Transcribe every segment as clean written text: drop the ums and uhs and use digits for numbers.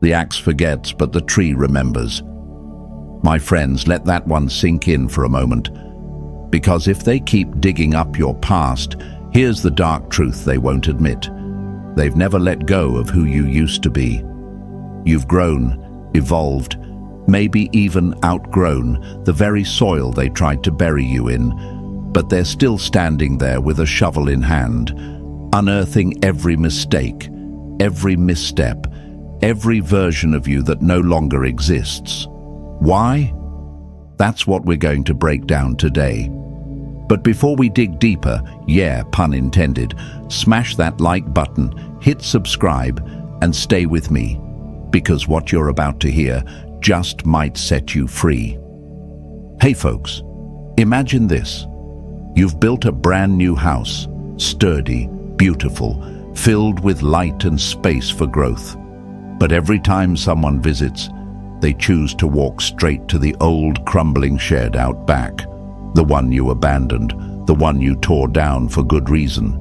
The axe forgets, but the tree remembers. My friends, let that one sink in for a moment. Because if they keep digging up your past, here's the dark truth they won't admit. They've never let go of who you used to be. You've grown, evolved, maybe even outgrown the very soil they tried to bury you in, but they're still standing there with a shovel in hand, unearthing every mistake, every misstep, every version of you that no longer exists. Why? That's what we're going to break down today. But before we dig deeper, yeah, pun intended, smash that like button, hit subscribe, and stay with me, because what you're about to hear just might set you free. Hey folks, imagine this. You've built a brand new house, sturdy, beautiful, filled with light and space for growth. But every time someone visits, they choose to walk straight to the old crumbling shed out back, the one you abandoned, the one you tore down for good reason.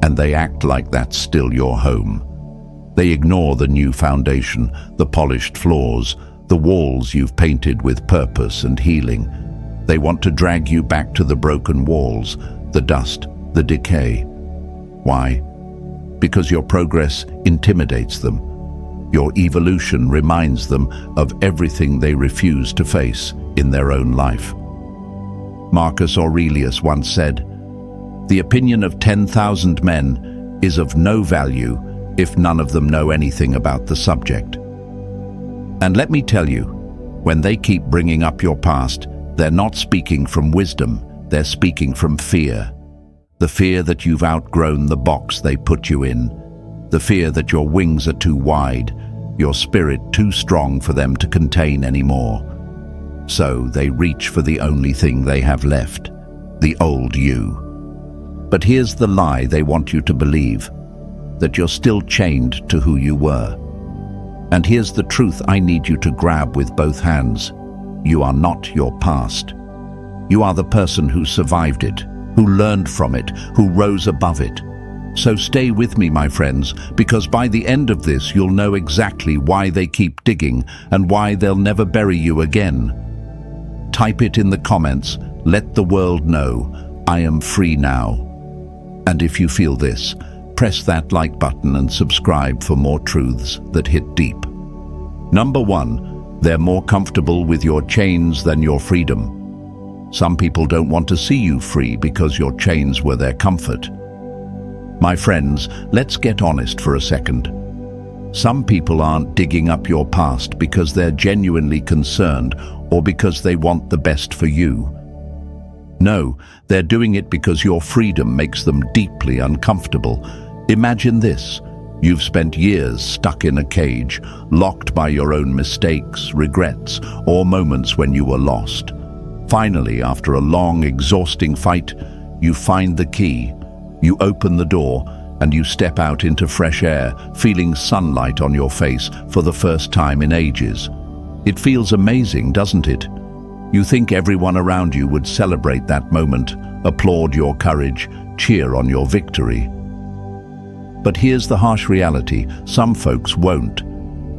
And they act like that's still your home. They ignore the new foundation, the polished floors, the walls you've painted with purpose and healing. They want to drag you back to the broken walls, the dust, the decay. Why? Because your progress intimidates them. Your evolution reminds them of everything they refuse to face in their own life. Marcus Aurelius once said, "The opinion of 10,000 men is of no value if none of them know anything about the subject." And let me tell you, when they keep bringing up your past, they're not speaking from wisdom, they're speaking from fear. The fear that you've outgrown the box they put you in. The fear that your wings are too wide, your spirit too strong for them to contain anymore. So they reach for the only thing they have left, the old you. But here's the lie they want you to believe, that you're still chained to who you were. And here's the truth I need you to grab with both hands. You are not your past. You are the person who survived it, who learned from it, who rose above it. So stay with me, my friends, because by the end of this, you'll know exactly why they keep digging and why they'll never bury you again. Type it in the comments. Let the world know I am free now. And if you feel this, press that like button and subscribe for more truths that hit deep. Number 1, they're more comfortable with your chains than your freedom. Some people don't want to see you free because your chains were their comfort. My friends, let's get honest for a second. Some people aren't digging up your past because they're genuinely concerned or because they want the best for you. No, they're doing it because your freedom makes them deeply uncomfortable. Imagine this. You've spent years stuck in a cage, locked by your own mistakes, regrets, or moments when you were lost. Finally, after a long, exhausting fight, you find the key. You open the door and you step out into fresh air, feeling sunlight on your face for the first time in ages. It feels amazing, doesn't it? You think everyone around you would celebrate that moment, applaud your courage, cheer on your victory. But here's the harsh reality: some folks won't.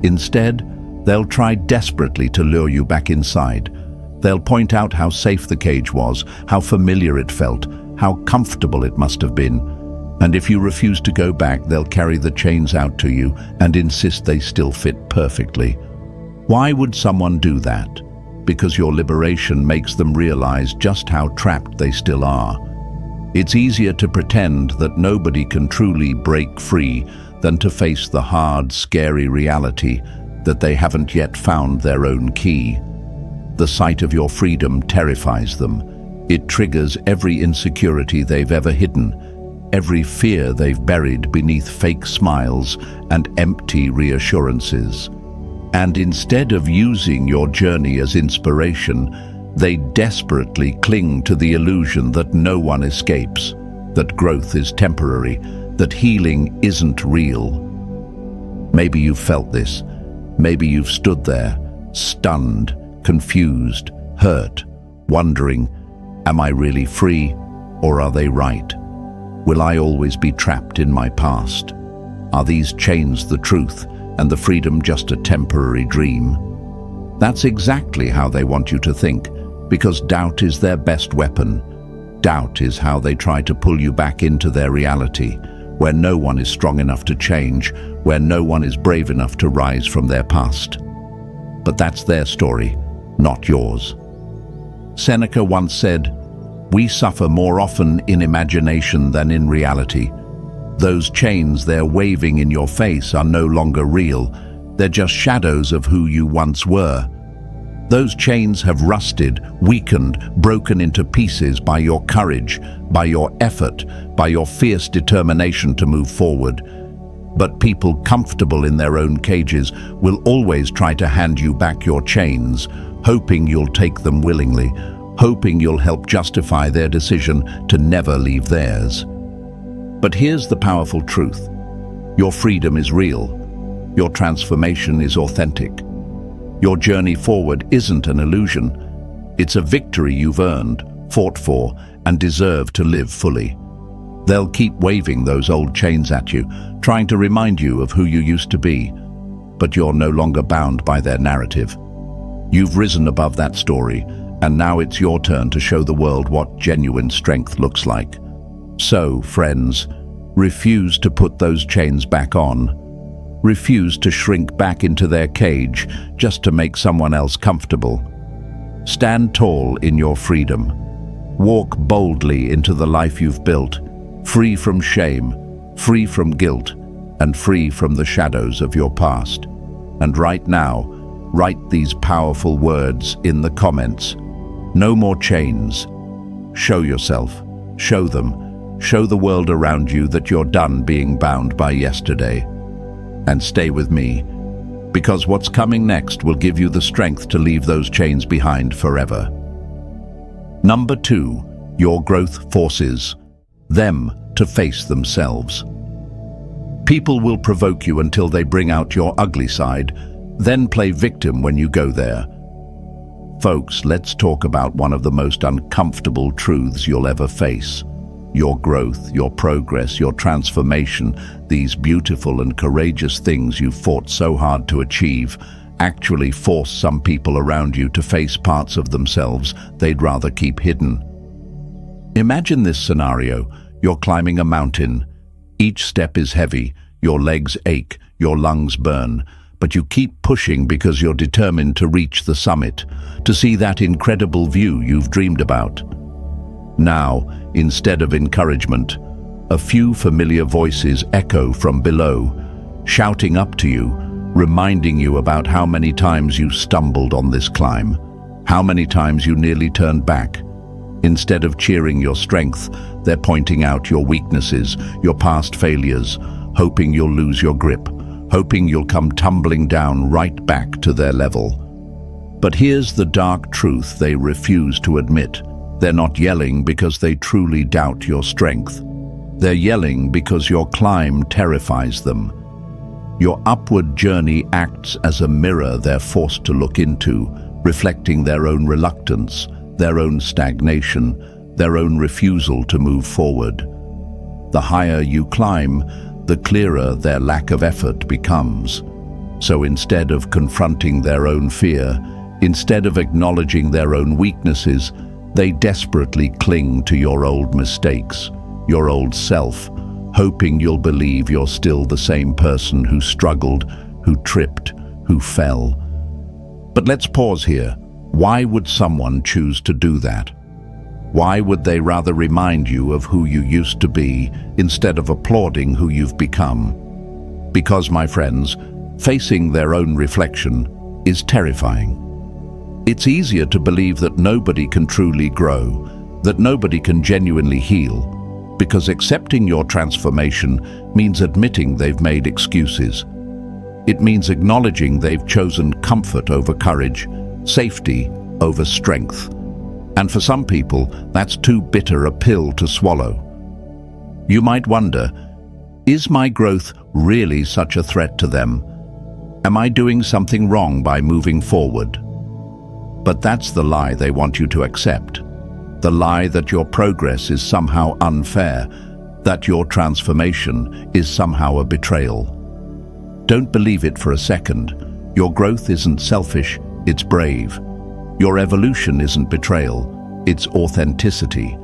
Instead, they'll try desperately to lure you back inside. They'll point out how safe the cage was, how familiar it felt, how comfortable it must have been. And if you refuse to go back, they'll carry the chains out to you and insist they still fit perfectly. Why would someone do that? Because your liberation makes them realize just how trapped they still are. It's easier to pretend that nobody can truly break free than to face the hard, scary reality that they haven't yet found their own key. The sight of your freedom terrifies them. It triggers every insecurity they've ever hidden, every fear they've buried beneath fake smiles and empty reassurances. And instead of using your journey as inspiration, they desperately cling to the illusion that no one escapes, that growth is temporary, that healing isn't real. Maybe you've felt this. Maybe you've stood there, stunned, confused, hurt, wondering, am I really free, or are they right? Will I always be trapped in my past? Are these chains the truth, and the freedom just a temporary dream. That's exactly how they want you to think, because doubt is their best weapon. Doubt is how they try to pull you back into their reality, where no one is strong enough to change, where no one is brave enough to rise from their past. But that's their story, not yours. Seneca once said, "We suffer more often in imagination than in reality. Those chains they're waving in your face are no longer real. They're just shadows of who you once were. Those chains have rusted, weakened, broken into pieces by your courage, by your effort, by your fierce determination to move forward. But people comfortable in their own cages will always try to hand you back your chains, hoping you'll take them willingly, hoping you'll help justify their decision to never leave theirs. But here's the powerful truth. Your freedom is real. Your transformation is authentic. Your journey forward isn't an illusion. It's a victory you've earned, fought for, and deserve to live fully. They'll keep waving those old chains at you, trying to remind you of who you used to be, but you're no longer bound by their narrative. You've risen above that story, and now it's your turn to show the world what genuine strength looks like. So, friends, refuse to put those chains back on. Refuse to shrink back into their cage just to make someone else comfortable. Stand tall in your freedom. Walk boldly into the life you've built, free from shame, free from guilt, and free from the shadows of your past. And right now, write these powerful words in the comments. No more chains. Show yourself. Show them. Show the world around you that you're done being bound by yesterday. And stay with me, because what's coming next will give you the strength to leave those chains behind forever. Number 2, your growth forces them to face themselves. People will provoke you until they bring out your ugly side, then play victim when you go there. Folks, let's talk about one of the most uncomfortable truths you'll ever face. Your growth, your progress, your transformation, these beautiful and courageous things you've fought so hard to achieve, actually force some people around you to face parts of themselves they'd rather keep hidden. Imagine this scenario. You're climbing a mountain. Each step is heavy, your legs ache, your lungs burn, but you keep pushing because you're determined to reach the summit, to see that incredible view you've dreamed about. Now, instead of encouragement, a few familiar voices echo from below, shouting up to you, reminding you about how many times you stumbled on this climb, how many times you nearly turned back. Instead of cheering your strength, they're pointing out your weaknesses, your past failures, hoping you'll lose your grip, hoping you'll come tumbling down right back to their level. But here's the dark truth they refuse to admit. They're not yelling because they truly doubt your strength. They're yelling because your climb terrifies them. Your upward journey acts as a mirror they're forced to look into, reflecting their own reluctance, their own stagnation, their own refusal to move forward. The higher you climb, the clearer their lack of effort becomes. So instead of confronting their own fear, instead of acknowledging their own weaknesses, they desperately cling to your old mistakes, your old self, hoping you'll believe you're still the same person who struggled, who tripped, who fell. But let's pause here. Why would someone choose to do that? Why would they rather remind you of who you used to be instead of applauding who you've become? Because, my friends, facing their own reflection is terrifying. It's easier to believe that nobody can truly grow, that nobody can genuinely heal, because accepting your transformation means admitting they've made excuses. It means acknowledging they've chosen comfort over courage, safety over strength. And for some people, that's too bitter a pill to swallow. You might wonder, is my growth really such a threat to them? Am I doing something wrong by moving forward? But that's the lie they want you to accept. The lie that your progress is somehow unfair, that your transformation is somehow a betrayal. Don't believe it for a second. Your growth isn't selfish, it's brave. Your evolution isn't betrayal, it's authenticity.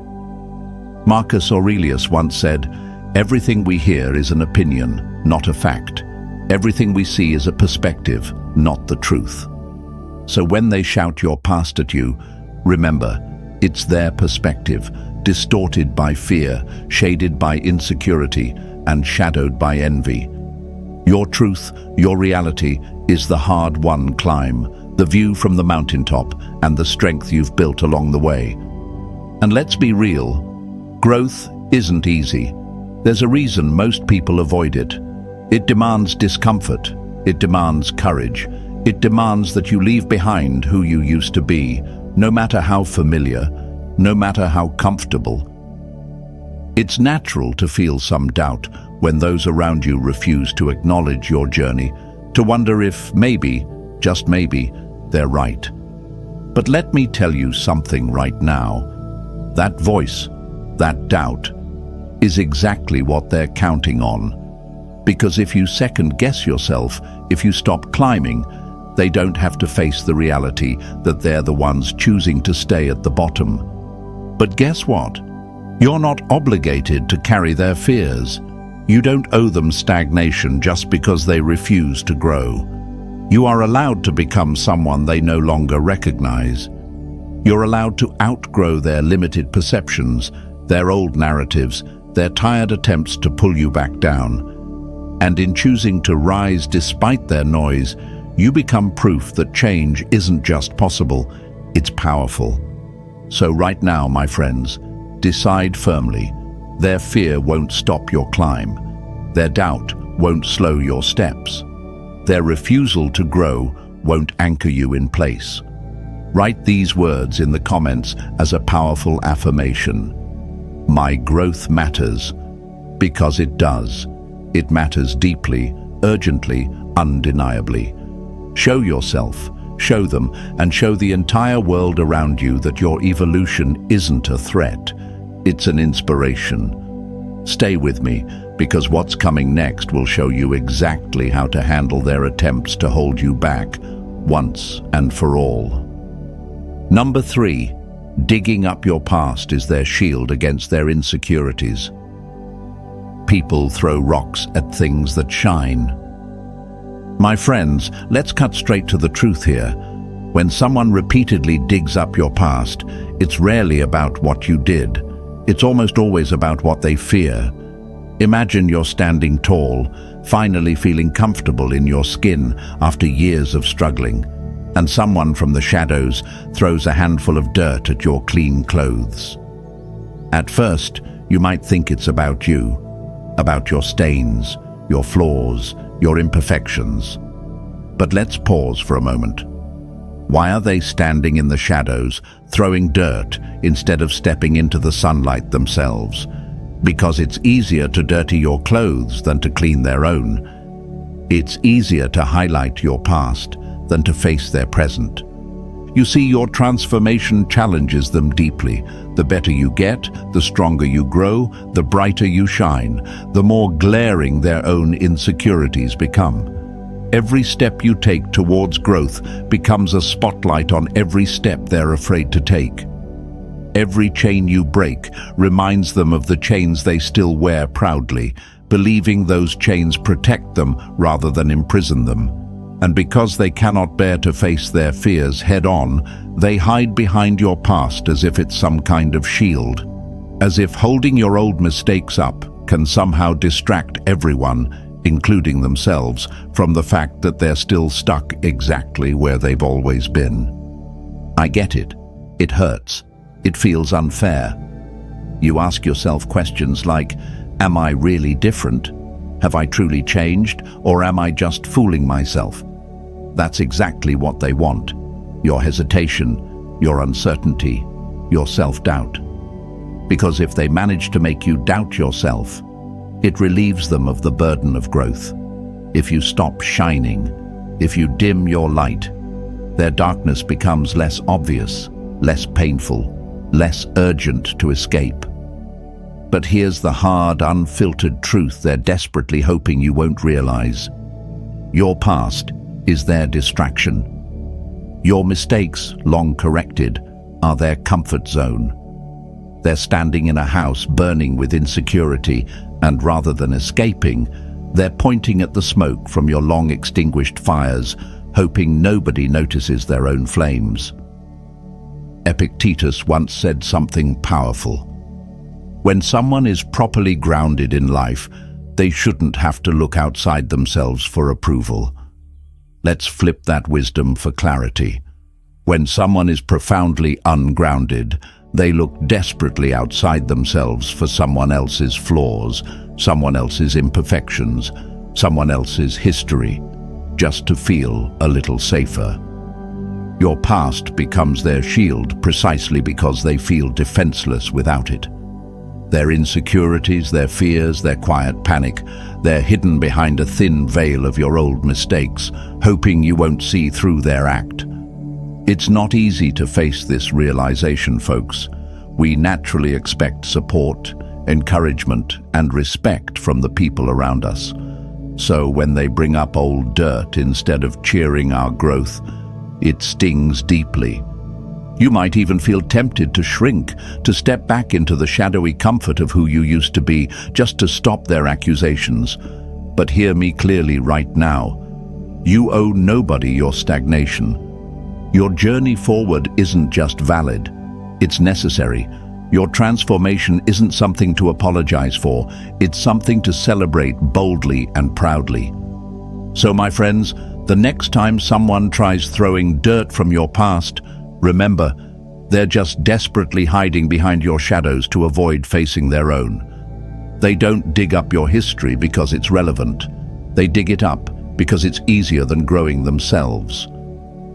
Marcus Aurelius once said, "Everything we hear is an opinion, not a fact. Everything we see is a perspective, not the truth." So when they shout your past at you, remember, it's their perspective, distorted by fear, shaded by insecurity, and shadowed by envy. Your truth, your reality, is the hard-won climb, the view from the mountaintop, and the strength you've built along the way. And let's be real, growth isn't easy. There's a reason most people avoid it. It demands discomfort. It demands courage. It demands that you leave behind who you used to be, no matter how familiar, no matter how comfortable. It's natural to feel some doubt when those around you refuse to acknowledge your journey, to wonder if maybe, just maybe, they're right. But let me tell you something right now. That voice, that doubt, is exactly what they're counting on. Because if you second-guess yourself, if you stop climbing, they don't have to face the reality that they're the ones choosing to stay at the bottom. But guess what? You're not obligated to carry their fears. You don't owe them stagnation just because they refuse to grow. You are allowed to become someone they no longer recognize. You're allowed to outgrow their limited perceptions, their old narratives, their tired attempts to pull you back down. And in choosing to rise despite their noise, you become proof that change isn't just possible, it's powerful. So right now, my friends, decide firmly. Their fear won't stop your climb. Their doubt won't slow your steps. Their refusal to grow won't anchor you in place. Write these words in the comments as a powerful affirmation. My growth matters, because it does. It matters deeply, urgently, undeniably. Show yourself, show them, and show the entire world around you that your evolution isn't a threat. It's an inspiration. Stay with me, because what's coming next will show you exactly how to handle their attempts to hold you back, once and for all. Number 3, digging up your past is their shield against their insecurities. People throw rocks at things that shine. My friends, let's cut straight to the truth here. When someone repeatedly digs up your past, it's rarely about what you did. It's almost always about what they fear. Imagine you're standing tall, finally feeling comfortable in your skin after years of struggling, and someone from the shadows throws a handful of dirt at your clean clothes. At first, you might think it's about you, about your stains, your flaws, your imperfections. But let's pause for a moment. Why are they standing in the shadows, throwing dirt, instead of stepping into the sunlight themselves? Because it's easier to dirty your clothes than to clean their own. It's easier to highlight your past than to face their present. You see, your transformation challenges them deeply. The better you get, the stronger you grow, the brighter you shine, the more glaring their own insecurities become. Every step you take towards growth becomes a spotlight on every step they're afraid to take. Every chain you break reminds them of the chains they still wear proudly, believing those chains protect them rather than imprison them. And because they cannot bear to face their fears head-on, they hide behind your past as if it's some kind of shield. As if holding your old mistakes up can somehow distract everyone, including themselves, from the fact that they're still stuck exactly where they've always been. I get it. It hurts. It feels unfair. You ask yourself questions like, am I really different? Have I truly changed? Or am I just fooling myself? That's exactly what they want. Your hesitation, your uncertainty, your self-doubt. Because if they manage to make you doubt yourself, it relieves them of the burden of growth. If you stop shining, if you dim your light, their darkness becomes less obvious, less painful, less urgent to escape. But here's the hard, unfiltered truth they're desperately hoping you won't realize. Your past is their distraction. Your mistakes, long corrected, are their comfort zone. They're standing in a house burning with insecurity, and rather than escaping, they're pointing at the smoke from your long extinguished fires, hoping nobody notices their own flames. Epictetus once said something powerful. When someone is properly grounded in life, they shouldn't have to look outside themselves for approval. Let's flip that wisdom for clarity. When someone is profoundly ungrounded, they look desperately outside themselves for someone else's flaws, someone else's imperfections, someone else's history, just to feel a little safer. Your past becomes their shield precisely because they feel defenseless without it. Their insecurities, their fears, their quiet panic, they're hidden behind a thin veil of your old mistakes, hoping you won't see through their act. It's not easy to face this realization, folks. We naturally expect support, encouragement, and respect from the people around us. So when they bring up old dirt instead of cheering our growth, it stings deeply. You might even feel tempted to shrink, to step back into the shadowy comfort of who you used to be, just to stop their accusations. But hear me clearly right now. You owe nobody your stagnation. Your journey forward isn't just valid, it's necessary. Your transformation isn't something to apologize for, it's something to celebrate boldly and proudly. So my friends, the next time someone tries throwing dirt from your past, remember, they're just desperately hiding behind your shadows to avoid facing their own. They don't dig up your history because it's relevant. They dig it up because it's easier than growing themselves.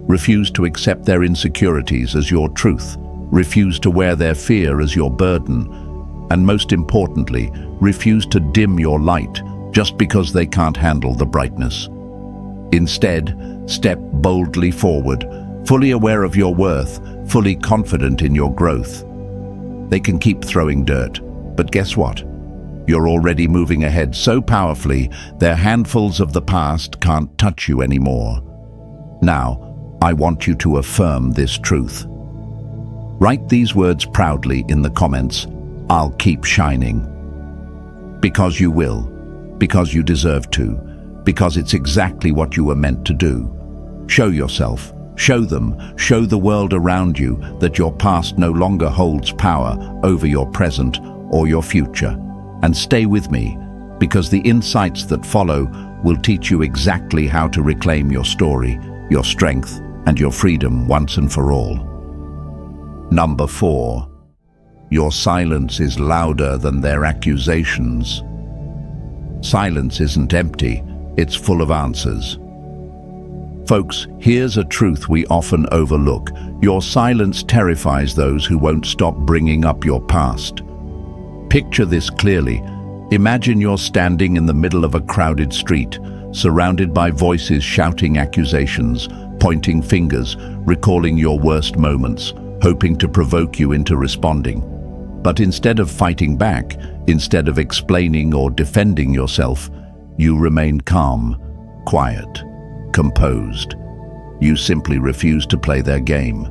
Refuse to accept their insecurities as your truth. Refuse to wear their fear as your burden. And most importantly, refuse to dim your light just because they can't handle the brightness. Instead, step boldly forward, fully aware of your worth, fully confident in your growth. They can keep throwing dirt, but guess what? You're already moving ahead so powerfully, their handfuls of the past can't touch you anymore. Now, I want you to affirm this truth. Write these words proudly in the comments. I'll keep shining. Because you will. Because you deserve to. Because it's exactly what you were meant to do. Show yourself. Show them, show the world around you that your past no longer holds power over your present or your future. And stay with me, because the insights that follow will teach you exactly how to reclaim your story, your strength, and your freedom once and for all. Number 4. Your silence is louder than their accusations. Silence isn't empty, it's full of answers. Folks, here's a truth we often overlook. Your silence terrifies those who won't stop bringing up your past. Picture this clearly. Imagine you're standing in the middle of a crowded street, surrounded by voices shouting accusations, pointing fingers, recalling your worst moments, hoping to provoke you into responding. But instead of fighting back, instead of explaining or defending yourself, you remain calm, quiet, composed. You simply refuse to play their game.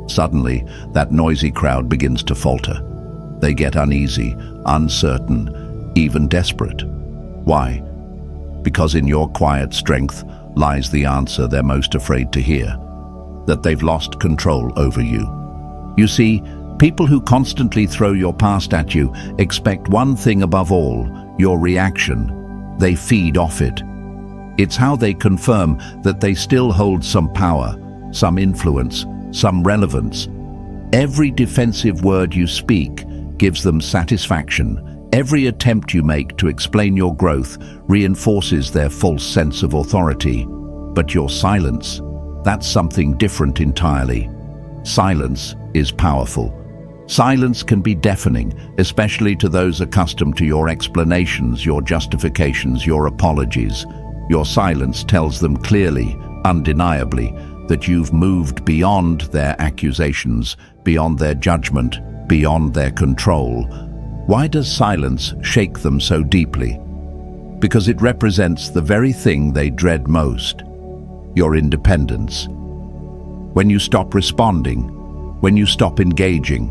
Suddenly, that noisy crowd begins to falter. They get uneasy, uncertain, even desperate. Why? Because in your quiet strength lies the answer they're most afraid to hear, that they've lost control over you. You see, people who constantly throw your past at you expect one thing above all, your reaction. They feed off it. It's how they confirm that they still hold some power, some influence, some relevance. Every defensive word you speak gives them satisfaction. Every attempt you make to explain your growth reinforces their false sense of authority. But your silence, that's something different entirely. Silence is powerful. Silence can be deafening, especially to those accustomed to your explanations, your justifications, your apologies. Your silence tells them clearly, undeniably, that you've moved beyond their accusations, beyond their judgment, beyond their control. Why does silence shake them so deeply? because it represents the very thing they dread most: your independence. When you stop responding, when you stop engaging,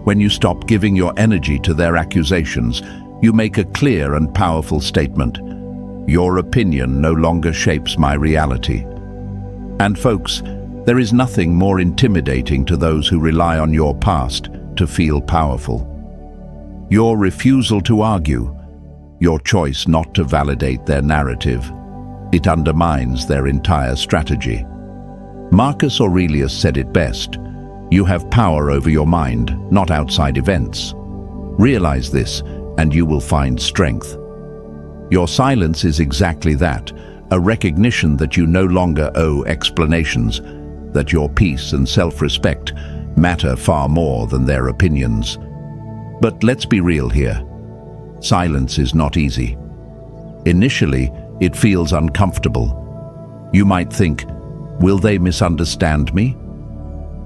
when you stop giving your energy to their accusations, you make a clear and powerful statement: your opinion no longer shapes my reality. And folks, there is nothing more intimidating to those who rely on your past to feel powerful. Your refusal to argue, your choice not to validate their narrative, it undermines their entire strategy. Marcus Aurelius said it best: you have power over your mind, not outside events. Realize this, and you will find strength. Your silence is exactly that, a recognition that you no longer owe explanations, that your peace and self-respect matter far more than their opinions. But let's be real here. Silence is not easy. Initially, it feels uncomfortable. You might think, will they misunderstand me?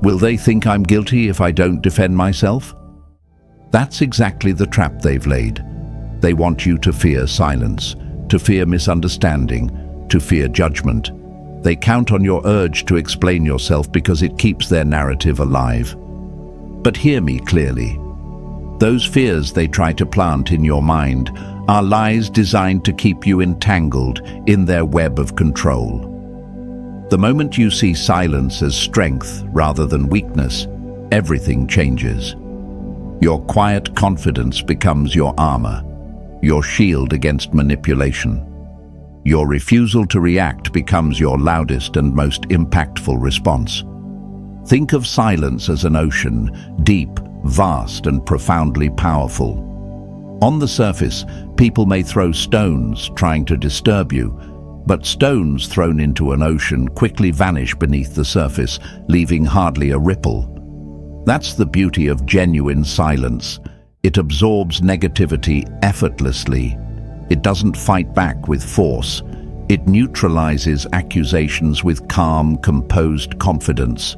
Will they think I'm guilty if I don't defend myself? That's exactly the trap they've laid. They want you to fear silence, to fear misunderstanding, to fear judgment. They count on your urge to explain yourself because it keeps their narrative alive. But hear me clearly. Those fears they try to plant in your mind are lies designed to keep you entangled in their web of control. The moment you see silence as strength rather than weakness, everything changes. Your quiet confidence becomes your armor, your shield against manipulation. Your refusal to react becomes your loudest and most impactful response. Think of silence as an ocean, deep, vast, and profoundly powerful. On the surface, people may throw stones trying to disturb you, but stones thrown into an ocean quickly vanish beneath the surface, leaving hardly a ripple. That's the beauty of genuine silence. It absorbs negativity effortlessly. It doesn't fight back with force. It neutralizes accusations with calm, composed confidence.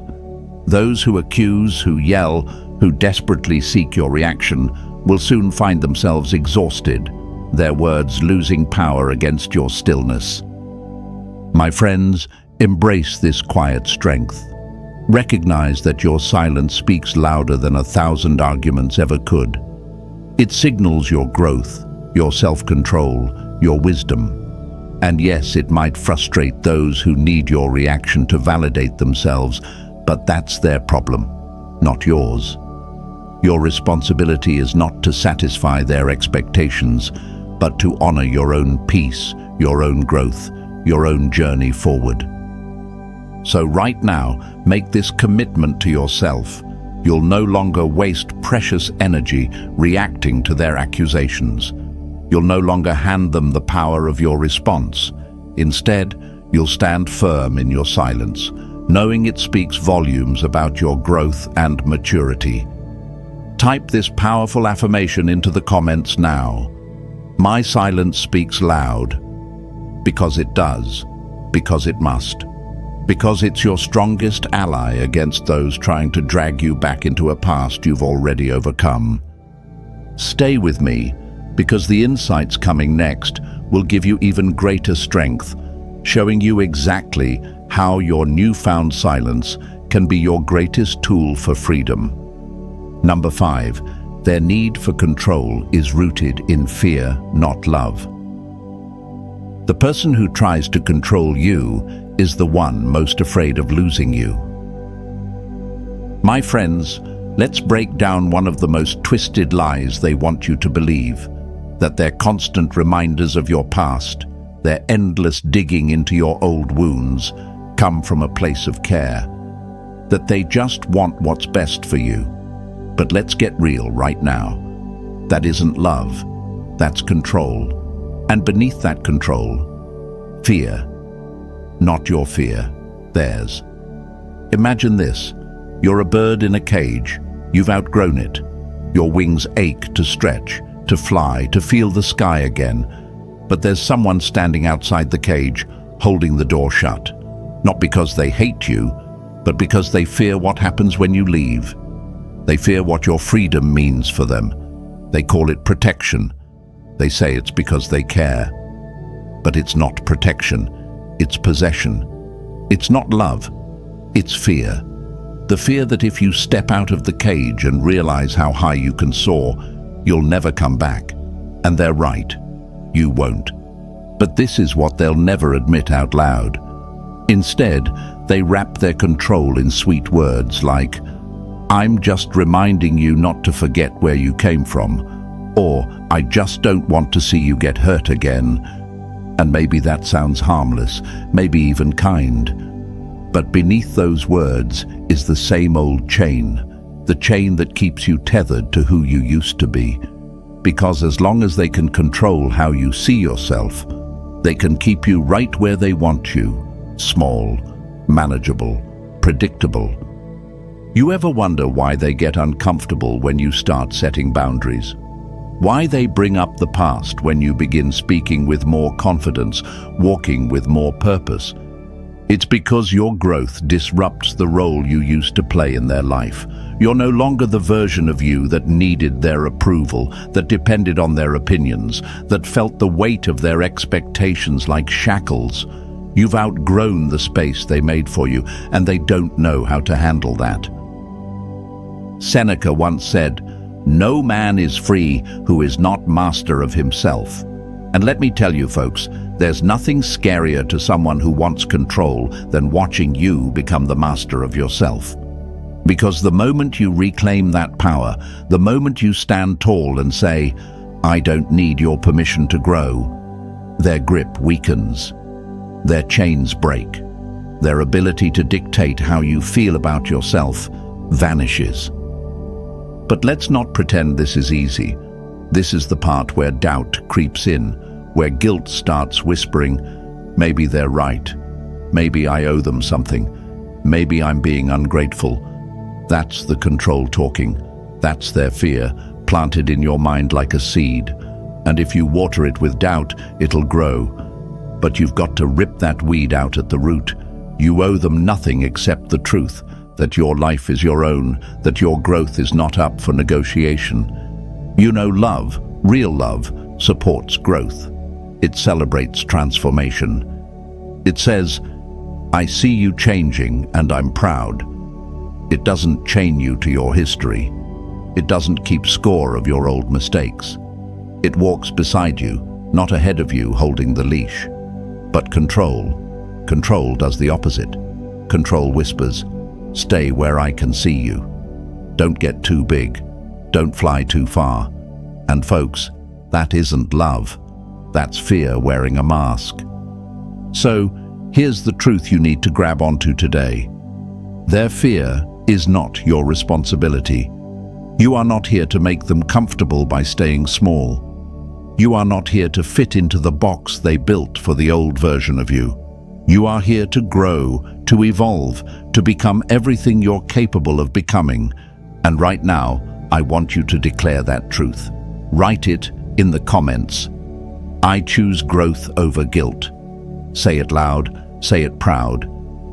Those who accuse, who yell, who desperately seek your reaction will soon find themselves exhausted, their words losing power against your stillness. My friends, embrace this quiet strength. Recognize that your silence speaks louder than 1,000 arguments ever could. It signals your growth, your self-control, your wisdom. And yes, it might frustrate those who need your reaction to validate themselves, but that's their problem, not yours. Your responsibility is not to satisfy their expectations, but to honor your own peace, your own growth, your own journey forward. So right now, make this commitment to yourself. You'll no longer waste precious energy reacting to their accusations. You'll no longer hand them the power of your response. Instead, you'll stand firm in your silence, knowing it speaks volumes about your growth and maturity. Type this powerful affirmation into the comments now. My silence speaks loud. Because it does. Because it must. Because it's your strongest ally against those trying to drag you back into a past you've already overcome. Stay with me, because the insights coming next will give you even greater strength, showing you exactly how your newfound silence can be your greatest tool for freedom. Number 5, their need for control is rooted in fear, not love. The person who tries to control you is the one most afraid of losing you. My friends, let's break down one of the most twisted lies they want you to believe, that their constant reminders of your past, their endless digging into your old wounds, come from a place of care, that they just want what's best for you. But let's get real right now. That isn't love, that's control. And beneath that control, fear. Not your fear, theirs. Imagine this. You're a bird in a cage. You've outgrown it. Your wings ache to stretch, to fly, to feel the sky again. But there's someone standing outside the cage, holding the door shut. Not because they hate you, but because they fear what happens when you leave. They fear what your freedom means for them. They call it protection. They say it's because they care. but it's not protection. It's possession. It's not love. It's fear. The fear that if you step out of the cage and realize how high you can soar, you'll never come back. And they're right. You won't. But this is what they'll never admit out loud. Instead, they wrap their control in sweet words like, "I'm just reminding you not to forget where you came from," or "I just don't want to see you get hurt again." And maybe that sounds harmless, maybe even kind. But beneath those words is the same old chain, the chain that keeps you tethered to who you used to be. Because as long as they can control how you see yourself, they can keep you right where they want you, small, manageable, predictable. You ever wonder why they get uncomfortable when you start setting boundaries? Why they bring up the past when you begin speaking with more confidence, walking with more purpose? It's because your growth disrupts the role you used to play in their life. You're no longer the version of you that needed their approval, that depended on their opinions, that felt the weight of their expectations like shackles. You've outgrown the space they made for you, and they don't know how to handle that. Seneca once said, "No man is free who is not master of himself." And let me tell you, folks, there's nothing scarier to someone who wants control than watching you become the master of yourself. Because the moment you reclaim that power, the moment you stand tall and say, "I don't need your permission to grow," their grip weakens, their chains break, their ability to dictate how you feel about yourself vanishes. But let's not pretend this is easy. This is the part where doubt creeps in, where guilt starts whispering, "Maybe they're right. Maybe I owe them something. Maybe I'm being ungrateful." That's the control talking. That's their fear, planted in your mind like a seed. And if you water it with doubt, it'll grow. But you've got to rip that weed out at the root. You owe them nothing except the truth, that your life is your own, that your growth is not up for negotiation. You know, love, real love, supports growth. It celebrates transformation. It says, "I see you changing and I'm proud." It doesn't chain you to your history. It doesn't keep score of your old mistakes. It walks beside you, not ahead of you holding the leash. But control does the opposite. Control whispers, "Stay where I can see you. Don't get too big. Don't fly too far." And folks, that isn't love. That's fear wearing a mask. So, here's the truth you need to grab onto today. Their fear is not your responsibility. You are not here to make them comfortable by staying small. You are not here to fit into the box they built for the old version of you. You are here to grow, to evolve, to become everything you're capable of becoming. And right now, I want you to declare that truth. Write it in the comments. I choose growth over guilt. Say it loud, say it proud.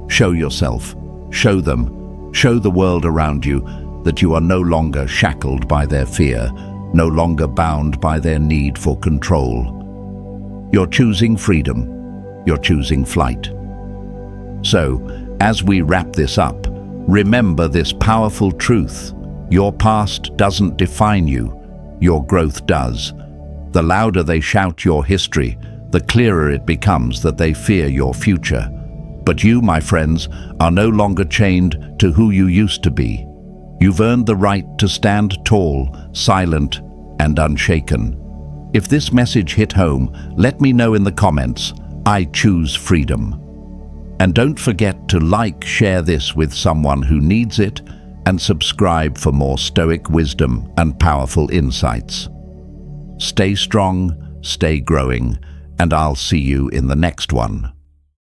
Show yourself, show them, show the world around you that you are no longer shackled by their fear, no longer bound by their need for control. You're choosing freedom. You're choosing flight. So, as we wrap this up, remember this powerful truth. Your past doesn't define you. Your growth does. The louder they shout your history, the clearer it becomes that they fear your future. But you, my friends, are no longer chained to who you used to be. You've earned the right to stand tall, silent, and unshaken. If this message hit home, let me know in the comments. I choose freedom. And don't forget to like, share this with someone who needs it, and subscribe for more Stoic wisdom and powerful insights. Stay strong, stay growing, and I'll see you in the next one.